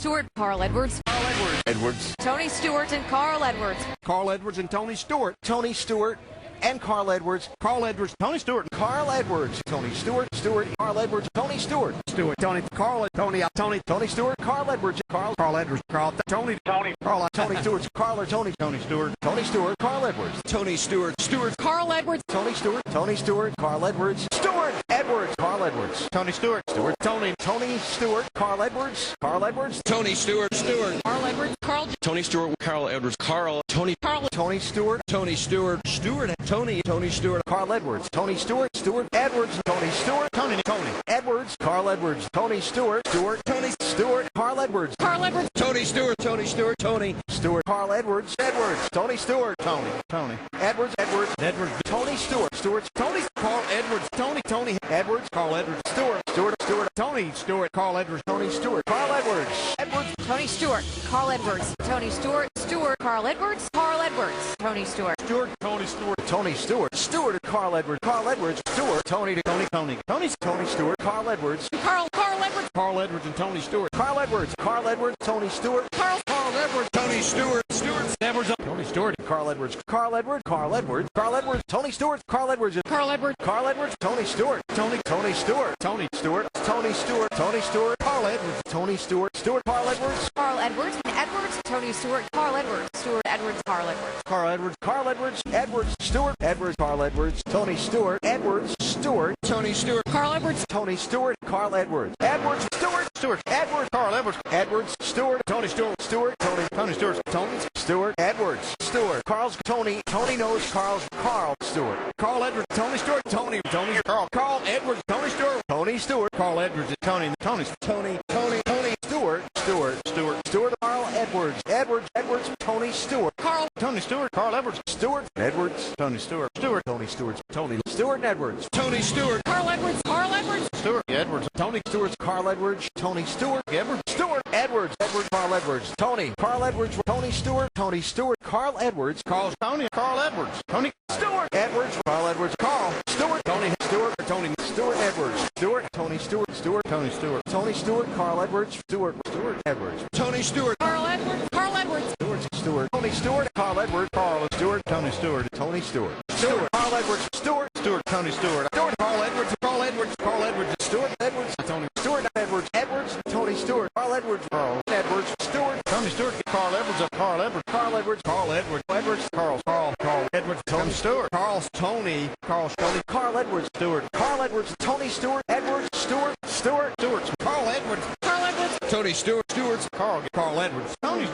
Stewart, Carl Edwards. Carl Edwards. Edwards. Tony Stewart and Carl Edwards. Carl Edwards and Tony Stewart. Tony Stewart and Carl Edwards. Carl Edwards, Tony Stewart. Carl Edwards. Tony Stewart. Stewart. Carl Edwards. Tony Stewart. Stewart. Tony. Carl. Tony. Tony. Tony Stewart. Carl Edwards. Carl. Carl Edwards. Carl. Tony. Tony. Carl. Tony Stewart. Carl or Tony. Tony Stewart. Tony Stewart. Carl Edwards. Tony Stewart. Stewart. Carl Edwards. Tony Stewart. Tony Stewart. Carl Edwards. Stewart. Edwards. Carl Edwards. Tony Stewart. Stewart. Tony. Tony Stewart. Carl Edwards. Carl Edwards. Tony Stewart. Stewart. Carl Edwards. Carl. Tony Stewart. Carl Edwards. Carl. Tony. Carl. Tony Stewart. Tony Stewart. Stewart. Tony. Tony Stewart. Carl Edwards. Tony Stewart. Stewart. Edwards. Tony Stewart. Tony. Tony. Edwards. Carl Edwards. Tony Stewart. Stewart. Tony. Stewart. Carl Edwards. Carl Edwards. Tony Stewart. Tony Stewart. Tony. Stewart. Carl Edwards. Edwards. Tony Stewart. Tony. Tony. Edwards. Edwards. Edwards. Tony Stewart. Stewart. Tony. Carl Edwards. Tony. Tony. Edwards. Carl Edwards. Stewart. Stewart. Stewart. Tony Stewart. Carl Edwards. Tony Stewart. Carl Edwards. Edwards. Tony Stewart. Carl Edwards. Tony Stewart. Stewart. Carl Edwards. Carl Edwards. Tony Stewart. Stewart. Tony Stewart. Tony Stewart. Stewart. Carl Edwards. Carl Edwards. Stewart. Tony. Tony. Tony. Tony. Tony Stewart. Carl Edwards. Carl Edwards. Carl Edwards and Tony Stewart. Carl Edwards. Carl Edwards. Tony Stewart. Carl Edwards. Tony Stewart. Stewart. Edwards. Tony Stewart. Carl Edwards. Carl Edwards. Carl Edwards. Carl Edwards. Tony Stewart. Carl Edwards. Carl Edwards. Carl Edwards. Tony Stewart. Tony. Tony Stewart. Tony Stewart. Tony Stewart. Tony Stewart. Carl Edwards. Tony Stewart. Stewart. Carl Edwards. Carl Edwards. Edwards. Tony Stewart. Carl Edwards. Stewart. Edwards. Carl Edwards. Carl Edwards. Carl Edwards. Edwards. Stewart. Edwards. Carl Edwards. Tony Stewart. Edwards. Stewart. Tony Stewart. Carl Edwards. Tony Stewart. Carl Edwards. Edwards. Stewart. Stewart. Edwards. Carl Edwards. Edwards. Stewart. Tony Stewart. Stewart. Tony. Tony Stewart. Tony Stewart. Edwards. Stewart. Carl's Tony. Tony knows Carl's Carl Stewart. Carl Edwards. Tony Stewart. Tony. Tony. Carl. Carl Edwards. Tony Stewart. Tony Stewart. Carl Edwards. Tony. Tony. Tony. Tony. Tony. Stewart. Stewart. Stewart. Stewart. Carl Edwards. Edwards. Edwards. Tony Stewart. Carl. Tony Stewart. Carl Edwards. Stewart. Edwards. Tony Stewart. Stewart. Tony Stewart. Tony. Stewart and Edwards. Tony Stewart. Carl Edwards. Carl Edwards. Stewart. Edwards. Tony Stewart. Carl Edwards. Tony Stewart. Edwards. Stewart. Edwards. Edwards. Carl Edwards. Tony. Carl Edwards. Tony Stewart. Tony Stewart. Carl Edwards. Carl. Tony. Carl Edwards. Tony Stewart. Edwards. Carl Edwards. Carl. Stewart. Tony Stewart. Tony Stewart Edwards. Stewart. Tony Stewart. Stewart. Tony Stewart. Tony Stewart. Carl Edwards. Stewart. Stewart Edwards. Tony Stewart. Carl Edwards. Carl Edwards. Stewart. Tony Stewart. Carl Edwards. Carl Stewart. Tony Stewart. Tony Stewart. Stewart. Carl Edwards. Stewart. Stewart. Tony Stewart. Stewart. Carl Edwards. Carl Edwards. Carl Edwards. Stewart Edwards. Tony Stewart Edwards. Edwards. Tony Stewart. Carl Edwards. Carl Edwards. Stewart. Tony Stewart. Carl Edwards. Carl Edwards. Carl Edwards. Carl Edwards. Edwards. Carl Edwards. Tony Stewart. Carl Tony. Carl Tony. Carl Edwards. Stewart. Carl Edwards. Tony Stewart. Edwards. Stewart. Stewart. Carl Edwards. Carl Edwards. Tony Stewart. Carl Edwards. Tony.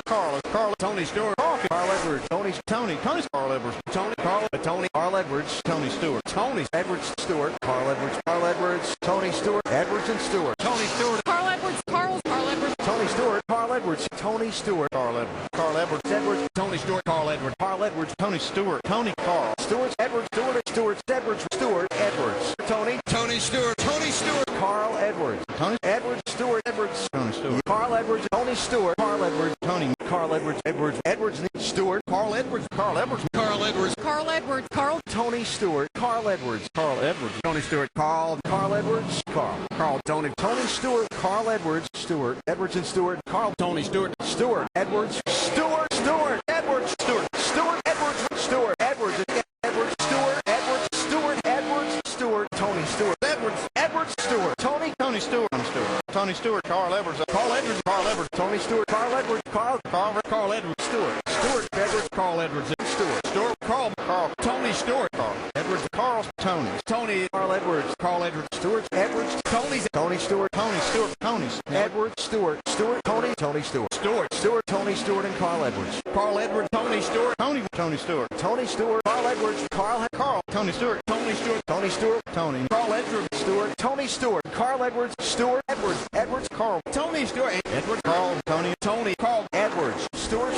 Tony Stewart. Carl Edwards. Tony. Carl Edwards. Tony. Carl Edwards. Tony Stewart. Tony Edwards. Stewart. Carl Edwards. Tony Stewart. Edwards and Stewart. Tony Stewart. Carl Edwards. Carl Edwards. Tony Stewart. Carl Edwards. Tony Stewart. Carl Edwards. Edwards. Tony Stewart. Carl Edwards. Carl Edwards. Tony Stewart. Tony Carl. Stewart. Edwards. Stewart. Edwards. Stewart. Edwards. Tony Stewart. Tony Stewart. Carl Edwards. Tony. Edwards. Stewart. Edwards. Tony Stewart. Carl Edwards. Tony Stewart. Carl Edwards. Tony. Carl Edwards. Edwards. Stewart. Carl Edwards. Carl Edwards. Carl Edwards. Carl Edwards. Carl. Tony Stewart. Carl Edwards. Carl Edwards. Tony Stewart. Carl Edwards. Carl Tony. Tony Stewart. Carl Edwards. Stewart. Edwards and Stewart. Carl Tony Stewart. Stewart. Edwards. Stewart. Edwards. Stewart. Edwards. Stewart. Edwards. Edwards. Stewart. Edwards. Stewart. Tony Stewart. Edwards. Stewart. Tony Stewart. Tony Stewart. Carl Edwards. Carl Edwards. Tony Stewart. Carl Edwards. Carl Edwards. Stewart. Edwards. Carl Edwards. Stewart. Carl. Tony Stewart. Edwards. Carl. Tony. Carl Edwards. Stewart. Edwards. Tony Stewart. Edwards. Stewart. Tony Stewart. Tony Stewart and Carl Edwards. Carl Edwards. Tony Stewart. Tony Stewart. Tony Stewart. Carl Edwards. Carl. Tony Stewart. Tony Stewart. Tony. Carl Edwards. Stewart. Tony Stewart. Carl Edwards. Stewart. Edwards. Carl. Tony Stewart. Edwards. Carl. Tony. Carl. Edwards. Stewart.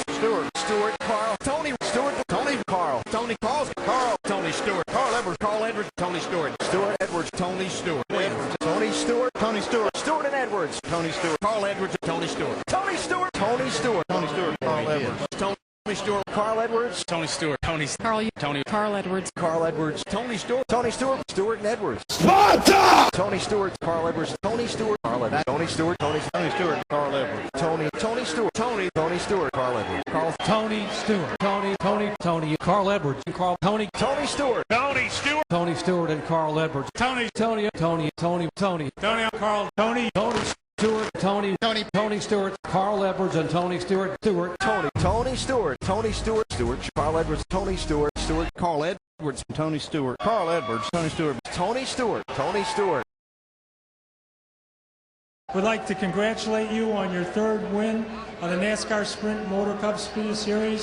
Carl. Tony. Stewart. Tony. Carl. Tony. Carl. Tony Stewart. Carl Edwards. Tony Stewart. Edwards. Tony Stewart. Edwards. Tony Stewart. Stewart and Edwards. Tony Stewart. Carl Edwards. Tony Stewart. Tony Stewart. Carl Edwards. Tony Stewart. Carl Edwards. Tony Stewart. Tony. Carl Edwards. Carl Edwards. Tony Stewart. Tony Stewart. Stewart and Edwards. Sparta! Tony Stewart. Carl Edwards. Tony Stewart. Carl Edwards. Tony Stewart. Tony Stewart. Carl Edwards. Tony Stewart. Tony Stewart. Carl Edwards. Tony Stewart. Tony. Carl Edwards. Tony Stewart. Tony Stewart. Tony Stewart and Carl Edwards. Tony Carl. Tony Stewart, Carl Edwards, and Tony Stewart. Tony Stewart. Carl Edwards. Tony Stewart. Carl Edwards. Tony Stewart. Carl Edwards. Tony Stewart. Tony Stewart. We'd like to congratulate you on your third win on the NASCAR Sprint Motor Cup Speed Series.